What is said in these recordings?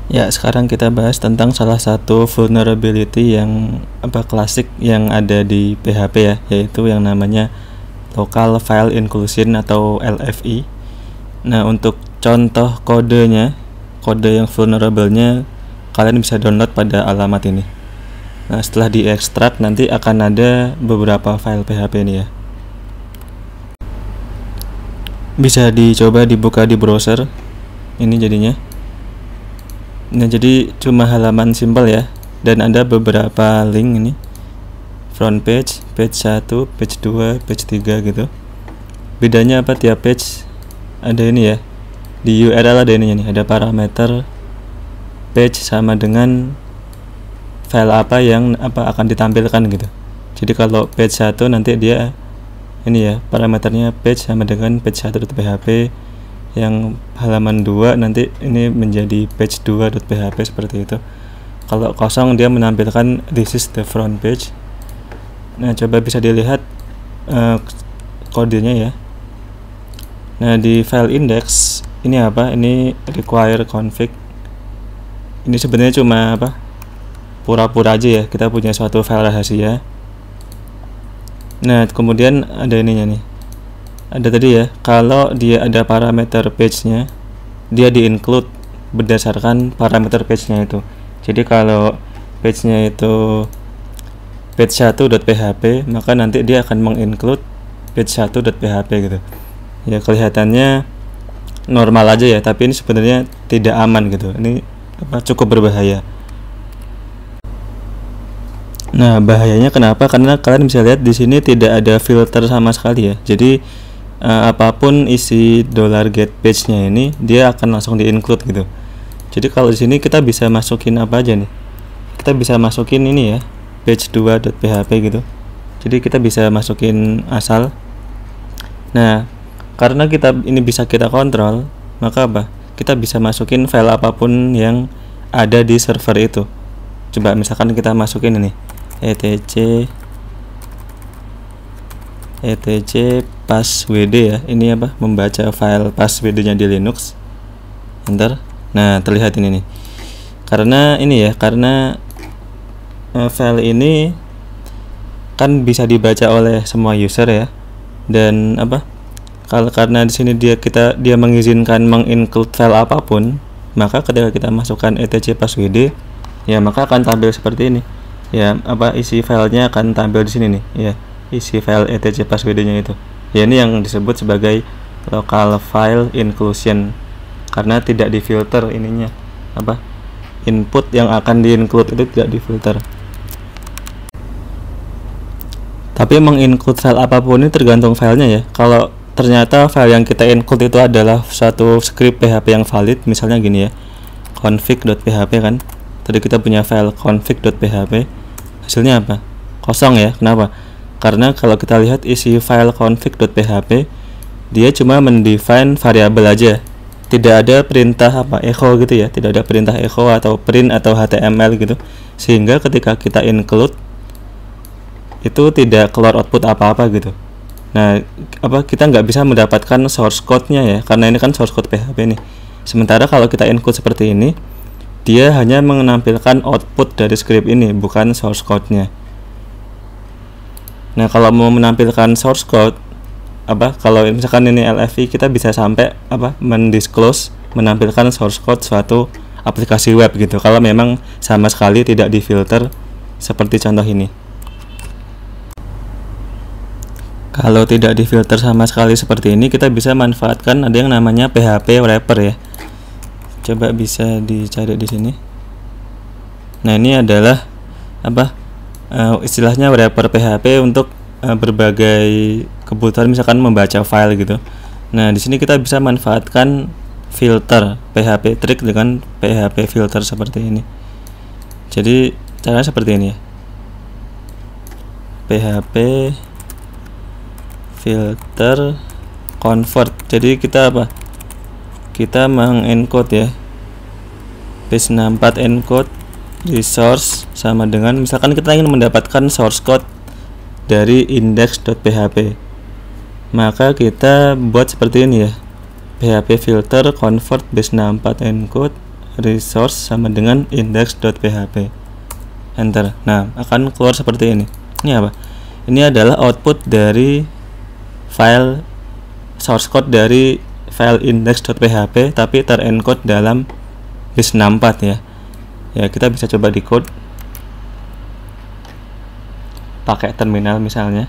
Ya, sekarang kita bahas tentang salah satu vulnerability yang klasik yang ada di PHP ya, yaitu yang namanya local file inclusion atau LFI. Nah, untuk contoh kodenya, kode yang vulnerable-nya kalian bisa download pada alamat ini. Nah, setelah diekstrak nanti akan ada beberapa file PHP ini ya. Bisa dicoba dibuka di browser. Ini jadinya. Nah, jadi cuma halaman simpel ya, dan ada beberapa link ini. Front page, page 1, page 2, page 3 gitu. Bedanya apa tiap page? Ada ini ya. Di URL ada ininya nih, ada parameter page sama dengan file apa yang akan ditampilkan gitu. Jadi kalau page 1 nanti dia ini ya, parameternya page sama dengan page 1.php. Yang halaman 2 nanti ini menjadi page 2.php seperti itu. Kalau kosong dia menampilkan this is the front page. Nah, coba bisa dilihat kodenya ya. Nah, di file index ini apa? Ini require config. Ini sebenarnya cuma pura-pura aja ya, kita punya suatu file rahasia. Nah, kemudian ada ininya nih. Ada tadi ya, kalau dia ada parameter page-nya, dia di-include berdasarkan parameter page-nya itu. Jadi kalau page-nya itu page 1.php, maka nanti dia akan menginclude page 1.php gitu. Ya, kelihatannya normal aja ya, tapi ini sebenarnya tidak aman gitu. Ini cukup berbahaya. Nah, bahayanya kenapa? Karena kalian bisa lihat di sini tidak ada filter sama sekali ya. Jadi apapun isi $get page-nya ini dia akan langsung di-include gitu. Jadi kalau di sini kita bisa masukin apa aja nih. Kita bisa masukin ini ya, page 2.php gitu. Jadi kita bisa masukin asal. Nah, karena ini bisa kita kontrol, maka kita bisa masukin file apapun yang ada di server itu. Coba misalkan kita masukin ini etc passwd ya, ini membaca file passwd-nya di Linux. Enter. Nah, terlihat ini nih. Karena file ini kan bisa dibaca oleh semua user ya. Dan karena di sini dia mengizinkan menginclude file apapun, maka ketika kita masukkan etc passwd ya, maka akan tampil seperti ini. Ya, isi filenya akan tampil di sini nih ya. Isi file etc passwd-nya itu. Ya, ini yang disebut sebagai local file inclusion, karena tidak difilter ininya. Input yang akan di-include itu tidak difilter. Tapi menginclude file apapun ini tergantung filenya ya. Kalau ternyata file yang kita include itu adalah satu script PHP yang valid, misalnya gini ya, config.php kan. Tadi kita punya file config.php, hasilnya kosong ya. Kenapa? Karena kalau kita lihat isi file config.php, dia cuma mendefine variabel aja, tidak ada perintah echo gitu ya, tidak ada perintah echo atau print atau html gitu, sehingga ketika kita include itu tidak keluar output apa-apa gitu. Nah, kita nggak bisa mendapatkan source code-nya ya, karena ini kan source code PHP nih. Sementara kalau kita include seperti ini, dia hanya menampilkan output dari script ini, bukan source code-nya. Nah, kalau mau menampilkan source code, kalau misalkan ini LFI, kita bisa sampai mendisclose, menampilkan source code suatu aplikasi web gitu, kalau memang sama sekali tidak difilter seperti contoh ini. Kalau tidak difilter sama sekali seperti ini, kita bisa manfaatkan ada yang namanya PHP wrapper ya. Coba bisa dicari di sini. Nah, ini adalah istilahnya wrapper PHP untuk berbagai kebutuhan, misalkan membaca file gitu. Nah, di sini kita bisa manfaatkan filter PHP trick dengan PHP filter seperti ini. Jadi caranya seperti ini ya. PHP filter convert. Jadi kita kita mengencode ya, page 64 encode resource sama dengan, misalkan kita ingin mendapatkan source code dari index.php, maka kita buat seperti ini ya, PHP filter convert base 64 encode resource sama dengan index.php, enter. Nah, akan keluar seperti ini. Ini apa? Ini adalah output dari file source code dari file index.php tapi terencode dalam base64 ya. Ya, kita bisa coba decode pakai terminal misalnya.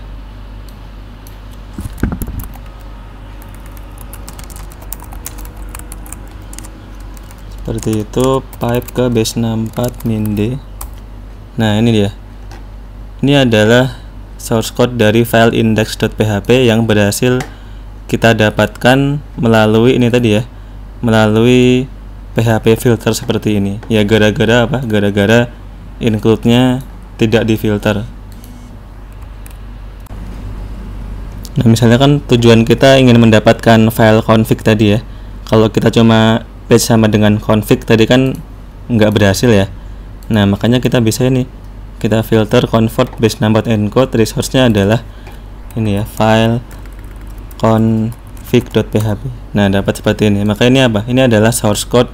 Seperti itu, pipe ke base64 -d. Nah, ini dia. Ini adalah source code dari file index.php yang berhasil kita dapatkan melalui ini tadi ya, melalui PHP filter seperti ini. Ya, gara-gara apa? Gara-gara include-nya tidak difilter. Nah, misalnya kan tujuan kita ingin mendapatkan file config tadi ya. Kalau kita cuma page sama dengan config tadi kan nggak berhasil ya. Nah, makanya kita bisa ini, kita filter convert base64 encode, resource-nya adalah ini ya, file config.php. Nah, dapat seperti ini. Maka ini apa? Ini adalah source code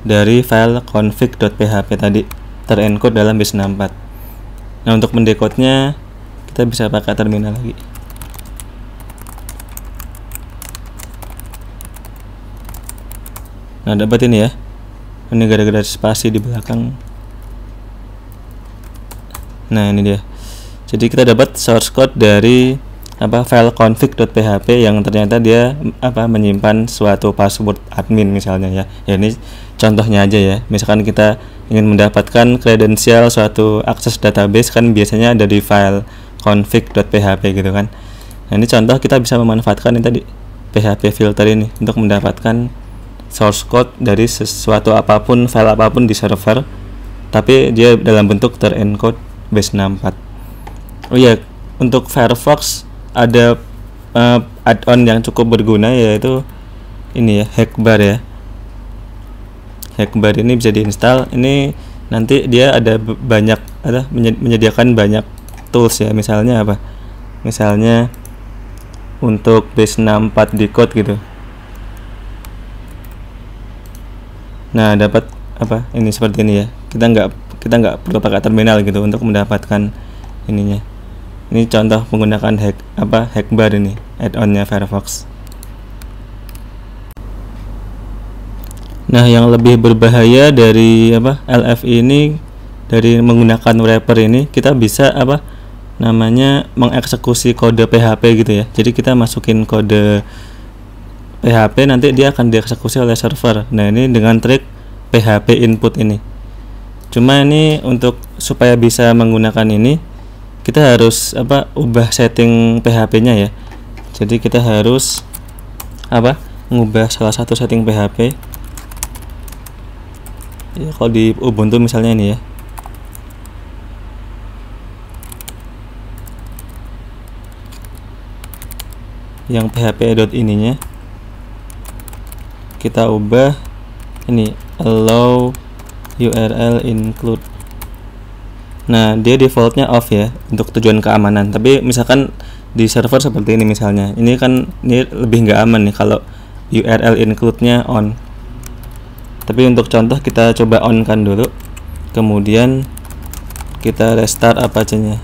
dari file config.php tadi terencode dalam base64. Nah, untuk mendecode-nya kita bisa pakai terminal lagi. Nah, dapat ini ya. Ini gara-gara spasi di belakang. Nah, ini dia. Jadi kita dapat source code dari apa, file config.php yang ternyata dia apa, menyimpan suatu password admin misalnya ya. Ya, ini contohnya aja ya. Misalkan kita ingin mendapatkan kredensial suatu akses database kan biasanya ada di file config.php gitu kan. Nah, ini contoh kita bisa memanfaatkan ini tadi, PHP filter ini untuk mendapatkan source code dari sesuatu apapun, file apapun di server, tapi dia dalam bentuk terencode base64. Oh iya, untuk Firefox ada add-on yang cukup berguna, yaitu ini ya, Hackbar ya. Hackbar ini bisa diinstal. Ini nanti dia ada menyediakan banyak tools ya. Misalnya apa? Misalnya untuk base64 decode gitu. Nah, dapat apa? Ini seperti ini ya. Kita nggak perlu pakai terminal gitu untuk mendapatkan ininya. Ini contoh menggunakan Hackbar ini, add-onnya Firefox. Nah, yang lebih berbahaya dari LFI ini, dari menggunakan wrapper ini, kita bisa mengeksekusi kode PHP gitu ya. Jadi kita masukin kode PHP, nanti dia akan dieksekusi oleh server. Nah, ini dengan trik PHP input ini. Cuma ini untuk supaya bisa menggunakan ini, kita harus ubah setting PHP-nya ya. Jadi kita harus mengubah salah satu setting PHP. Ya, kalau di Ubuntu misalnya ini ya. Yang php.ininya kita ubah ini, allow URL include. Nah, dia defaultnya off ya untuk tujuan keamanan. Tapi misalkan di server seperti ini misalnya, ini lebih nggak aman nih kalau URL include-nya on. Tapi untuk contoh kita coba on kan dulu, kemudian kita restart Apache-nya.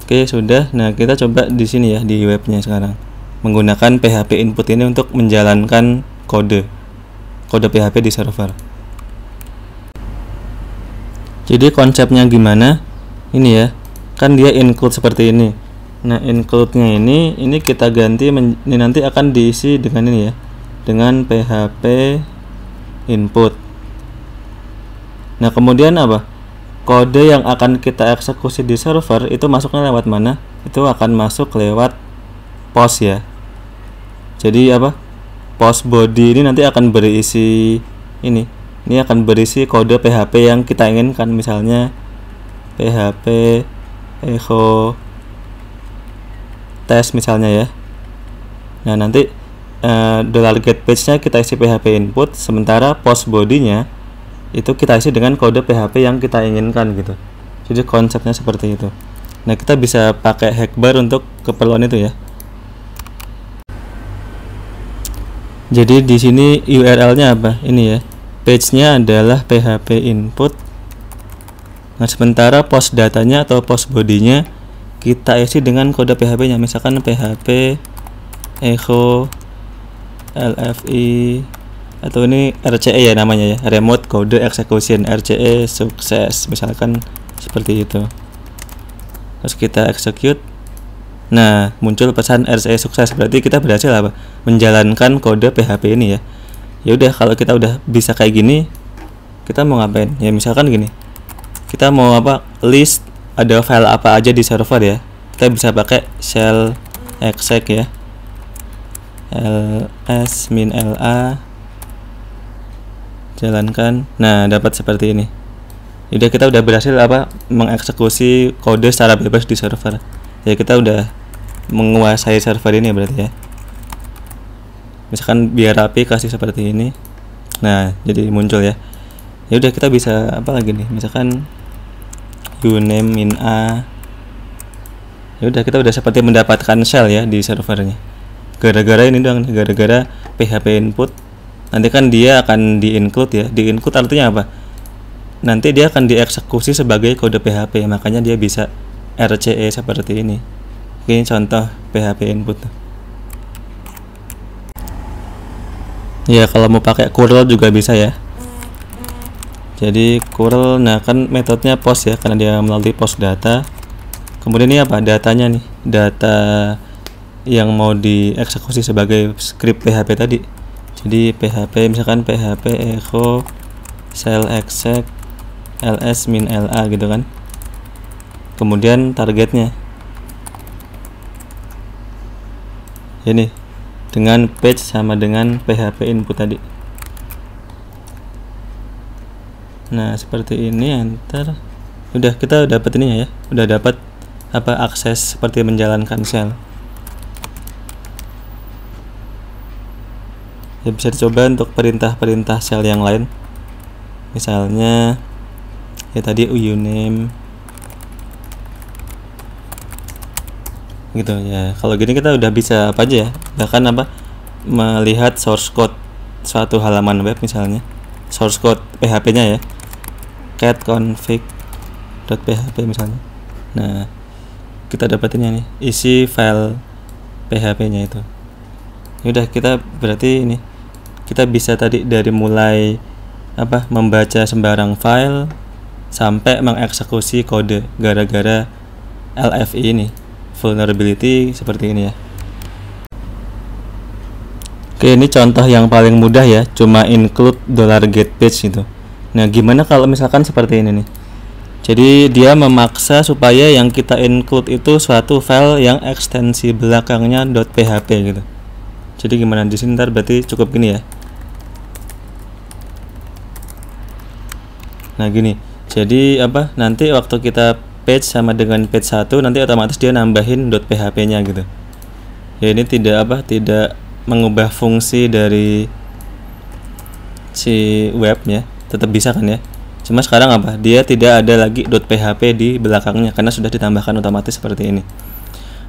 Oke, sudah. Nah, kita coba di sini ya, di webnya sekarang, menggunakan PHP input ini untuk menjalankan kode PHP di server. Jadi konsepnya gimana? Ini ya, kan dia include seperti ini. Nah, include-nya ini kita ganti ini nanti akan diisi dengan ini ya, dengan PHP input. Nah, kemudian kode yang akan kita eksekusi di server itu masuknya lewat mana? Itu akan masuk lewat post ya. Jadi post body ini nanti akan berisi ini. Ini akan berisi kode PHP yang kita inginkan, misalnya PHP echo test misalnya ya. Nah, nanti $getPage-nya kita isi PHP input, sementara post body-nya itu kita isi dengan kode PHP yang kita inginkan gitu. Jadi konsepnya seperti itu. Nah, kita bisa pakai Hackbar untuk keperluan itu ya. Jadi di sini URL-nya apa? Ini ya. Page-nya adalah PHP input. Nah, sementara post datanya atau post body-nya kita isi dengan kode PHP-nya. Misalkan PHP echo LFI atau ini RCE ya namanya ya, remote code execution, RCE sukses misalkan seperti itu. Terus kita execute. Nah, muncul pesan RCE sukses, berarti kita berhasil apa? Menjalankan kode PHP ini ya. Ya udah, kalau kita udah bisa kayak gini, kita mau ngapain? Ya misalkan gini. Kita mau apa? List ada file apa aja di server ya. Kita bisa pakai shell exec ya. ls-la jalankan. Nah, dapat seperti ini. Udah, kita udah berhasil apa? Mengeksekusi kode secara bebas di server. Ya, kita udah menguasai server ini berarti ya. Misalkan biar rapi kasih seperti ini. Nah, jadi muncul ya. Ya udah, kita bisa apa lagi nih? Misalkan uname min a. Ya udah, kita udah seperti mendapatkan shell ya di servernya. Gara-gara ini doang, gara-gara PHP input. Nanti kan dia akan di-include ya. Di-include artinya apa? Nanti dia akan dieksekusi sebagai kode PHP, makanya dia bisa RCE seperti ini. Ini contoh PHP input. Ya, kalau mau pakai curl juga bisa ya. Jadi curl, nah kan metodenya post ya, karena dia melalui post data. Kemudian ini apa? Datanya nih, data yang mau dieksekusi sebagai script PHP tadi. Jadi PHP misalkan PHP echo shell exec ls-la gitu kan. Kemudian targetnya ini dengan page sama dengan PHP input tadi. Nah, seperti ini. Enter. Udah, kita dapat ini ya. Udah dapat apa? Akses seperti menjalankan shell. Ya, bisa dicoba untuk perintah-perintah shell yang lain. Misalnya ya tadi uname gitu ya. Kalau gini kita udah bisa apa aja ya, bahkan apa, melihat source code suatu halaman web, misalnya source code PHP-nya ya, cat config.php misalnya. Nah, kita dapatinnya nih, isi file PHP-nya itu. Udah, kita berarti ini kita bisa tadi dari mulai apa, membaca sembarang file sampai mengeksekusi kode gara-gara LFI ini, vulnerability seperti ini ya. Oke, ini contoh yang paling mudah ya, cuma include $getPage gitu. Nah, gimana kalau misalkan seperti ini nih? Jadi dia memaksa supaya yang kita include itu suatu file yang ekstensi belakangnya .php gitu. Jadi gimana di sini? Ntar berarti cukup gini ya. Nah, gini. Jadi apa? Nanti waktu kita page sama dengan page 1, nanti otomatis dia nambahin .php-nya gitu. Ya, ini tidak apa? Tidak mengubah fungsi dari si webnya, tetap bisa kan ya. Cuma sekarang apa? Dia tidak ada lagi .php di belakangnya karena sudah ditambahkan otomatis seperti ini.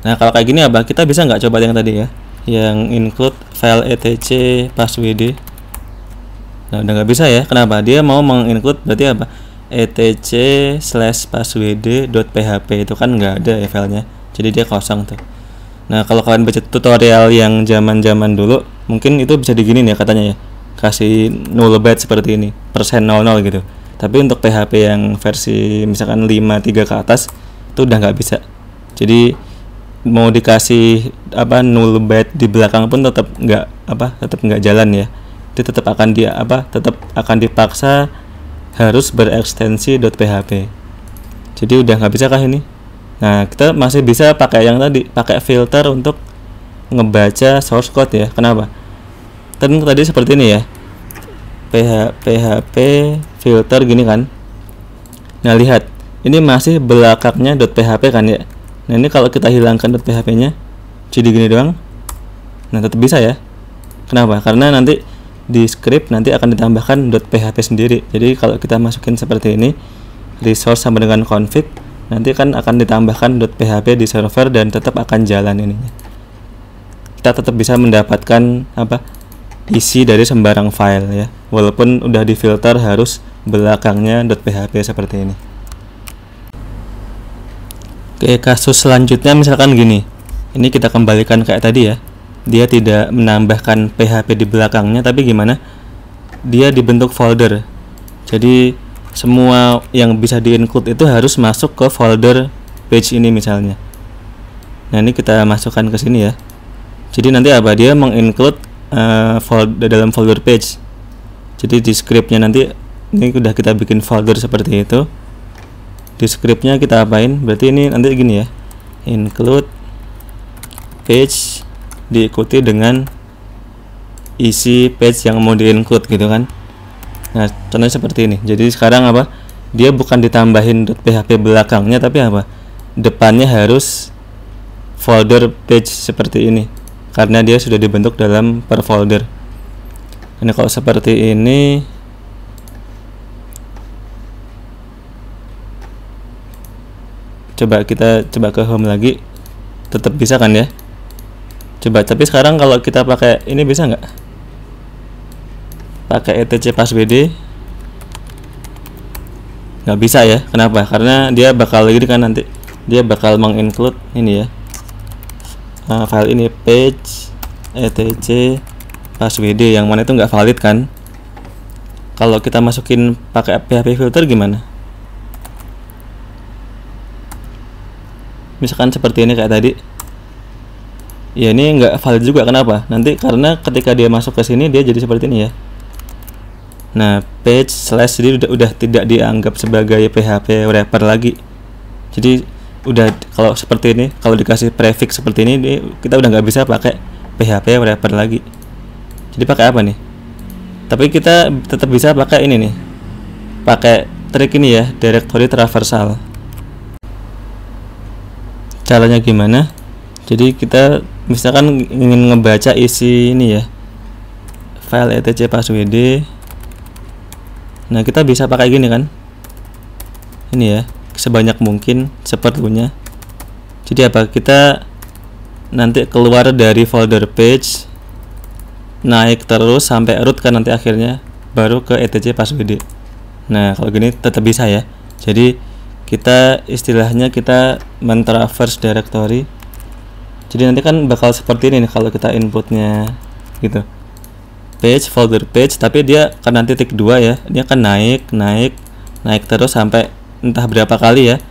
Nah, kalau kayak gini apa? Kita bisa nggak coba yang tadi ya, yang include file etc passwd. Nah, udah nggak bisa ya. Kenapa? Dia mau menginclude berarti apa? etc/passwd.php itu kan nggak ada ya filenya, jadi dia kosong tuh. Nah, kalau kalian baca tutorial yang zaman dulu, mungkin itu bisa diginin ya katanya ya, kasih null byte seperti ini, %00 gitu. Tapi untuk PHP yang versi misalkan 5.3 ke atas itu udah nggak bisa. Jadi mau dikasih apa null byte di belakang pun tetap nggak jalan ya. Itu tetap akan tetap akan dipaksa harus berekstensi .php. Jadi udah nggak bisa kah ini? Nah, kita masih bisa pakai yang tadi, pakai filter untuk ngebaca source code ya. Kenapa? Tadi seperti ini ya, PHP filter gini kan. Nah, lihat, ini masih belakangnya .php kan ya. Nah, ini kalau kita hilangkan .php-nya jadi gini doang. Nah, tetap bisa ya. Kenapa? Karena nanti di script nanti akan ditambahkan .php sendiri. Jadi kalau kita masukin seperti ini, resource sama dengan config, nanti kan akan ditambahkan .php di server dan tetap akan jalan ininya. Kita tetap bisa mendapatkan apa, isi dari sembarang file ya, walaupun udah difilter harus belakangnya .php seperti ini. Oke, kasus selanjutnya misalkan gini, ini kita kembalikan kayak tadi ya, dia tidak menambahkan php di belakangnya, tapi gimana, dia dibentuk folder, jadi semua yang bisa di-include itu harus masuk ke folder page ini misalnya. Nah ini kita masukkan ke sini ya, jadi nanti apa, dia menginclude dalam folder page. Jadi di scriptnya nanti ini udah kita bikin folder seperti itu. Di scriptnya kita apain? Berarti ini nanti gini ya, include page diikuti dengan isi page yang mau di-include gitu kan. Nah contohnya seperti ini. Jadi sekarang apa, dia bukan ditambahin .php belakangnya, tapi apa, depannya harus folder page seperti ini, karena dia sudah dibentuk dalam per folder. Ini kalau seperti ini, coba kita ke home lagi, tetap bisa kan ya. Coba, tapi sekarang kalau kita pakai ini bisa nggak? Pakai etc passwd nggak bisa ya. Kenapa? Karena dia bakal gini kan, nanti dia bakal menginclude ini ya, file ini page etc passwd yang mana itu nggak valid kan. Kalau kita masukin pakai php filter gimana? Misalkan seperti ini kayak tadi ya, ini nggak valid juga. Kenapa? Nanti karena ketika dia masuk ke sini dia jadi seperti ini ya. Nah page slash jadi udah tidak dianggap sebagai php wrapper lagi. Jadi udah, kalau seperti ini, kalau dikasih prefix seperti ini, kita udah nggak bisa pakai php wrapper lagi. Jadi pakai apa nih? Tapi kita tetap bisa pakai ini nih, pakai trik ini ya, directory traversal. Caranya gimana? Jadi kita misalkan ingin ngebaca isi ini ya, file etc passwd. Nah kita bisa pakai gini kan, ini ya, sebanyak mungkin seperlunya. Jadi apa, kita nanti keluar dari folder page, naik terus sampai root kan, nanti akhirnya baru ke etc passwd. Nah kalau gini tetap bisa ya. Jadi kita istilahnya kita mentraverse directory. Jadi nanti kan bakal seperti ini nih kalau kita inputnya gitu, page folder page, tapi dia kan nanti titik 2 ya, dia akan naik terus sampai entah berapa kali ya,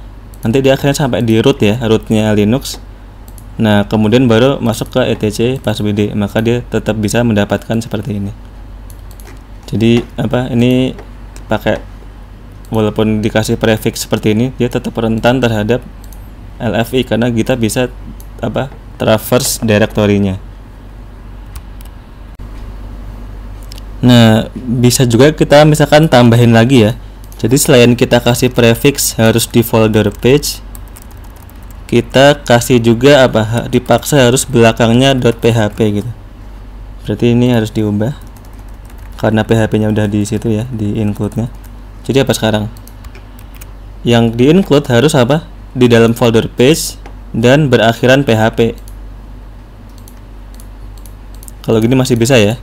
nanti dia akhirnya sampai di root ya, rootnya Linux. Nah kemudian baru masuk ke etc passwd, maka dia tetap bisa mendapatkan seperti ini. Jadi apa, ini pakai, walaupun dikasih prefix seperti ini, dia tetap rentan terhadap LFI karena kita bisa apa, traverse directory-nya. Nah bisa juga kita misalkan tambahin lagi ya. Jadi selain kita kasih prefix harus di folder page, kita kasih juga apa, dipaksa harus belakangnya .php gitu. Berarti ini harus diubah karena php-nya udah di situ ya, di include-nya. Jadi apa sekarang? Yang di include harus apa? Di dalam folder page dan berakhiran php. Kalau gini masih bisa ya,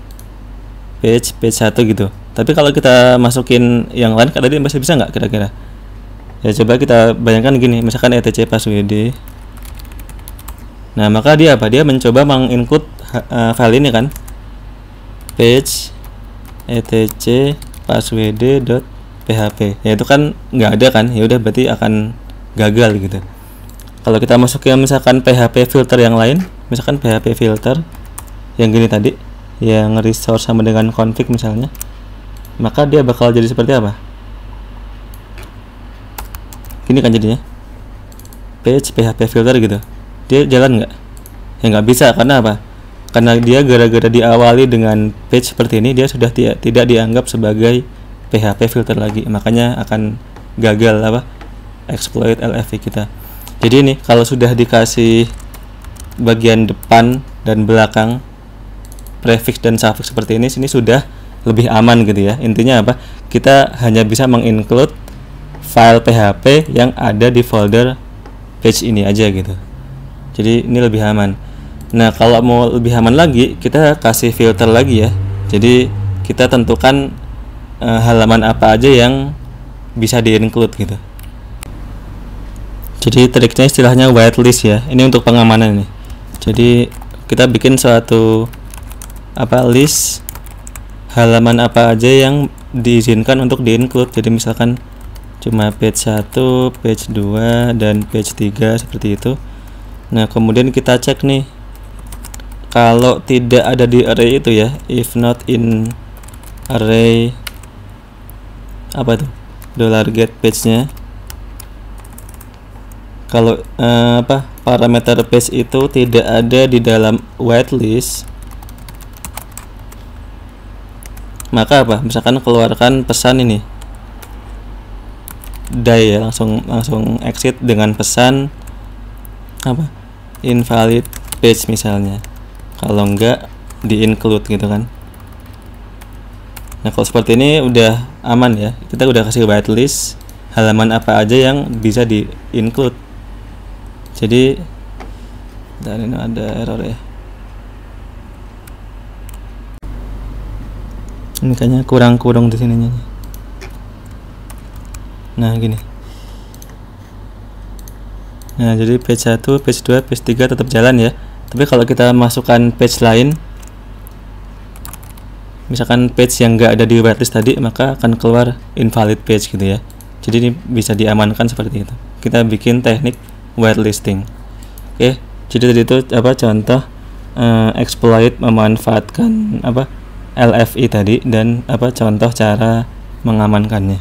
page 1 gitu. Tapi kalau kita masukin yang lain tadi masih bisa nggak kira-kira? Ya coba kita bayangkan gini, misalkan etc passwd. Nah maka dia apa? Dia mencoba menginclude file ini kan, page etc passwd.php. Ya itu kan nggak ada kan? Ya udah, berarti akan gagal gitu. Kalau kita masukin misalkan php filter yang lain, misalkan php filter yang gini tadi, yang resource sama dengan config misalnya, maka dia bakal jadi seperti apa? Gini kan jadinya, page php filter gitu. Dia jalan nggak? Ya nggak bisa. Karena apa? Karena dia gara-gara diawali dengan page seperti ini, dia sudah tidak dianggap sebagai php filter lagi, makanya akan gagal apa, exploit LFI kita. Jadi ini kalau sudah dikasih bagian depan dan belakang, prefix dan suffix seperti ini, sini sudah lebih aman gitu ya. Intinya apa? Kita hanya bisa menginclude file PHP yang ada di folder page ini aja gitu. Jadi ini lebih aman. Nah kalau mau lebih aman lagi, kita kasih filter lagi ya. Jadi kita tentukan halaman apa aja yang bisa di-include gitu. Jadi triknya istilahnya whitelist ya. Ini untuk pengamanan nih. Jadi kita bikin suatu list halaman apa aja yang diizinkan untuk di-include. Jadi misalkan cuma page 1, page 2, dan page 3 seperti itu. Nah, kemudian kita cek nih. Kalau tidak ada di array itu ya, if not in array $get page-nya. Kalau parameter page itu tidak ada di dalam whitelist, maka misalkan keluarkan pesan ini die ya, langsung exit dengan pesan invalid page misalnya. Kalau enggak di include gitu kan. Nah, kalau seperti ini udah aman ya. Kita udah kasih whitelist halaman apa aja yang bisa di include. Jadi dan ini ada error ya. Ini kayaknya kurang di sininya. Nah, gini. Nah, jadi page 1, page 2, page 3 tetap jalan ya. Tapi kalau kita masukkan page lain, misalkan page yang enggak ada di whitelist tadi, maka akan keluar invalid page gitu ya. Jadi ini bisa diamankan seperti itu. Kita bikin teknik whitelisting. Oke, jadi tadi itu contoh exploit memanfaatkan LFI tadi, dan contoh cara mengamankannya.